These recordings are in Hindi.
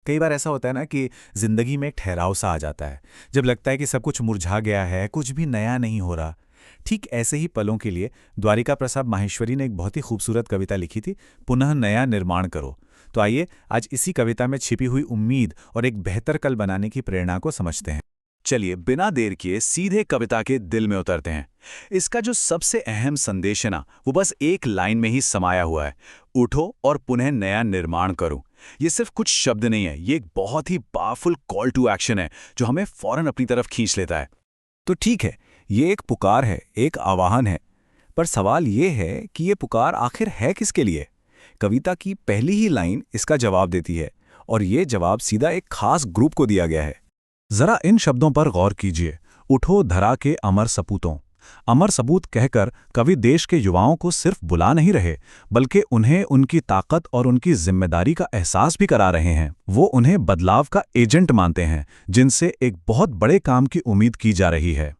कई बार ऐसा होता है ना कि जिंदगी में एक ठहराव सा आ जाता है। जब लगता है कि सब कुछ मुरझा गया है, कुछ भी नया नहीं हो रहा। ठीक ऐसे ही पलों के लिए द्वारिका प्रसाद माहेश्वरी ने एक बहुत ही खूबसूरत कविता लिखी थी, पुनः नया निर्माण करो। तो आइए आज इसी कविता में छिपी हुई उम्मीद और एक बेहतर कल बनाने की प्रेरणा को समझते हैं। चलिए बिना देर किए सीधे कविता के दिल में उतरते हैं। इसका जो सबसे अहम संदेश है ना, वो बस एक लाइन में ही समाया हुआ है। उठो और पुनः नया निर्माण करो। ये सिर्फ कुछ शब्द नहीं है, ये एक बहुत ही पावरफुल कॉल टू एक्शन है जो हमें फौरन अपनी तरफ खींच लेता है। तो ठीक है, ये एक पुकार है, एक आह्वान है। पर सवाल ये है कि ये पुकार आखिर है किसके लिए? कविता की पहली ही लाइन इसका जवाब देती है, और ये जवाब सीधा एक खास ग्रुप को दिया गया है। जरा इन शब्दों पर गौर कीजिए। उठो धरा के अमर सपूतों। अमर सपूत कहकर कवि देश के युवाओं को सिर्फ बुला नहीं रहे, बल्कि उन्हें उनकी ताकत और उनकी जिम्मेदारी का एहसास भी करा रहे हैं। वो उन्हें बदलाव का एजेंट मानते हैं, जिनसे एक बहुत बड़े काम की उम्मीद की जा रही है।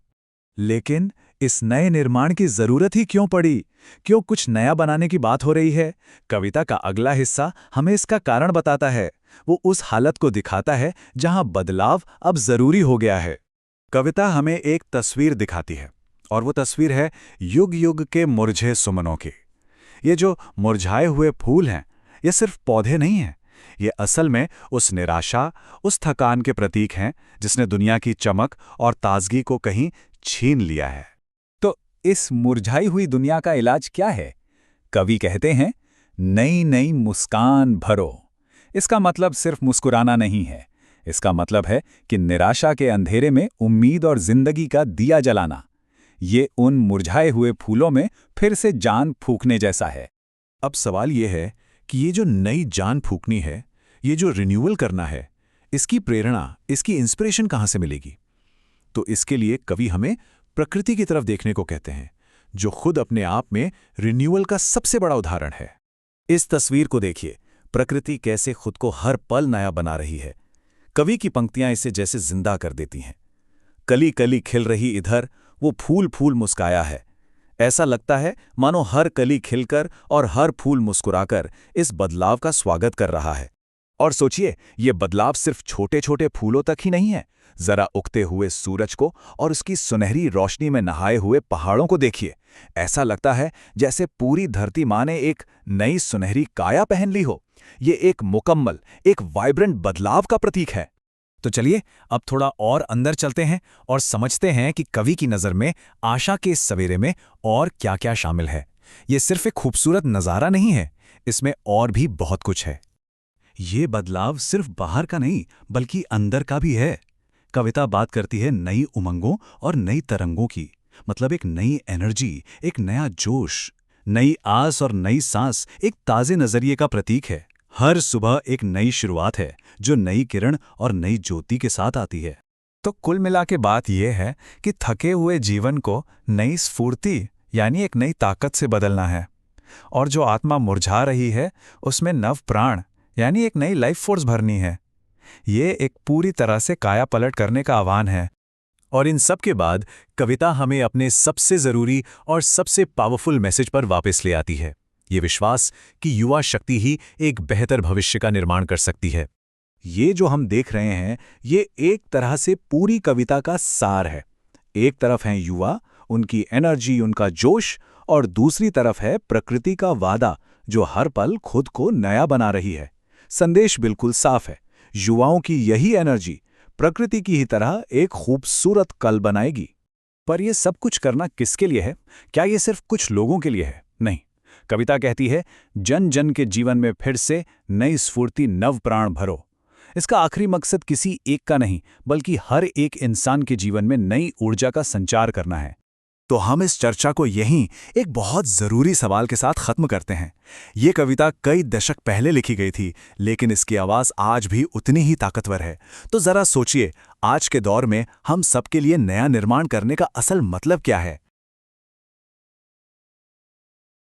लेकिन इस नए निर्माण की जरूरत ही क्यों पड़ी? क्यों कुछ नया बनाने की बात हो रही है? कविता का अगला हिस्सा हमें इसका कारण बताता है। वो उस हालत को दिखाता है जहां बदलाव अब जरूरी हो गया है। कविता हमें एक तस्वीर दिखाती है, और वो तस्वीर है युग युग के मुरझे सुमनों की। ये जो मुरझाए हुए फूल हैं, ये सिर्फ पौधे नहीं हैं। ये असल में उस निराशा, उस थकान के प्रतीक हैं जिसने दुनिया की चमक और ताजगी को कहीं छीन लिया है। तो इस मुरझाई हुई दुनिया का इलाज क्या है? कवि कहते हैं, नई नई मुस्कान भरो। इसका मतलब सिर्फ मुस्कुराना नहीं है। इसका मतलब है कि निराशा के अंधेरे में उम्मीद और जिंदगी का दिया जलाना। ये उन मुरझाए हुए फूलों में फिर से जान फूंकने जैसा है। अब सवाल ये है कि ये जो नई जान फूंकनी है, ये जो रिन्यूअल करना है, इसकी प्रेरणा, इसकी इंस्पिरेशन कहाँ से मिलेगी? तो इसके लिए कवि हमें प्रकृति की तरफ देखने को कहते हैं, जो खुद अपने आप में रिन्यूअल का सबसे बड़ा उदाहरण है। इस तस्वीर को देखिए, प्रकृति कैसे खुद को हर पल नया बना रही है। कवि की पंक्तियां इसे जैसे जिंदा कर देती हैं। कली कली खिल रही इधर, वो फूल फूल मुस्काया है। ऐसा लगता है मानो हर कली खिलकर और हर फूल मुस्कुराकर इस बदलाव का स्वागत कर रहा है। और सोचिए, ये बदलाव सिर्फ छोटे छोटे फूलों तक ही नहीं है। जरा उगते हुए सूरज को और उसकी सुनहरी रोशनी में नहाए हुए पहाड़ों को देखिए। ऐसा लगता है जैसे पूरी धरती माँ ने एक नई सुनहरी काया पहन ली हो। ये एक मुकम्मल, एक वाइब्रेंट बदलाव का प्रतीक है। तो चलिए अब थोड़ा और अंदर चलते हैं और समझते हैं कि कवि की नज़र में आशा के इस सवेरे में और क्या-क्या शामिल है। ये सिर्फ एक खूबसूरत नज़ारा नहीं है, इसमें और भी बहुत कुछ है। ये बदलाव सिर्फ बाहर का नहीं, बल्कि अंदर का भी है। कविता बात करती है नई उमंगों और नई तरंगों की, मतलब एक नई एनर्जी, एक नया जोश, नई आस और नई सांस एक ताज़े नज़रिए का प्रतीक है। हर सुबह एक नई शुरुआत है, जो नई किरण और नई ज्योति के साथ आती है। तो कुल मिला के बात यह है कि थके हुए जीवन को नई स्फूर्ति यानी एक नई ताकत से बदलना है, और जो आत्मा मुरझा रही है उसमें नव प्राण यानी एक नई लाइफ फोर्स भरनी है। ये एक पूरी तरह से काया पलट करने का आह्वान है। और इन सब के बाद कविता हमें अपने सबसे ज़रूरी और सबसे पावरफुल मैसेज पर वापस ले आती है, ये विश्वास कि युवा शक्ति ही एक बेहतर भविष्य का निर्माण कर सकती है। ये जो हम देख रहे हैं, ये एक तरह से पूरी कविता का सार है। एक तरफ हैं युवा, उनकी एनर्जी, उनका जोश, और दूसरी तरफ है प्रकृति का वादा जो हर पल खुद को नया बना रही है। संदेश बिल्कुल साफ है, युवाओं की यही एनर्जी प्रकृति की ही तरह एक खूबसूरत कल बनाएगी। पर यह सब कुछ करना किसके लिए है? क्या ये सिर्फ कुछ लोगों के लिए है? नहीं। कविता कहती है, जन जन के जीवन में फिर से नई स्फूर्ति, नव प्राण भरो। इसका आखिरी मकसद किसी एक का नहीं, बल्कि हर एक इंसान के जीवन में नई ऊर्जा का संचार करना है। तो हम इस चर्चा को यहीं एक बहुत ज़रूरी सवाल के साथ ख़त्म करते हैं। ये कविता कई दशक पहले लिखी गई थी, लेकिन इसकी आवाज़ आज भी उतनी ही ताकतवर है। तो ज़रा सोचिए, आज के दौर में हम सबके लिए नया निर्माण करने का असल मतलब क्या है?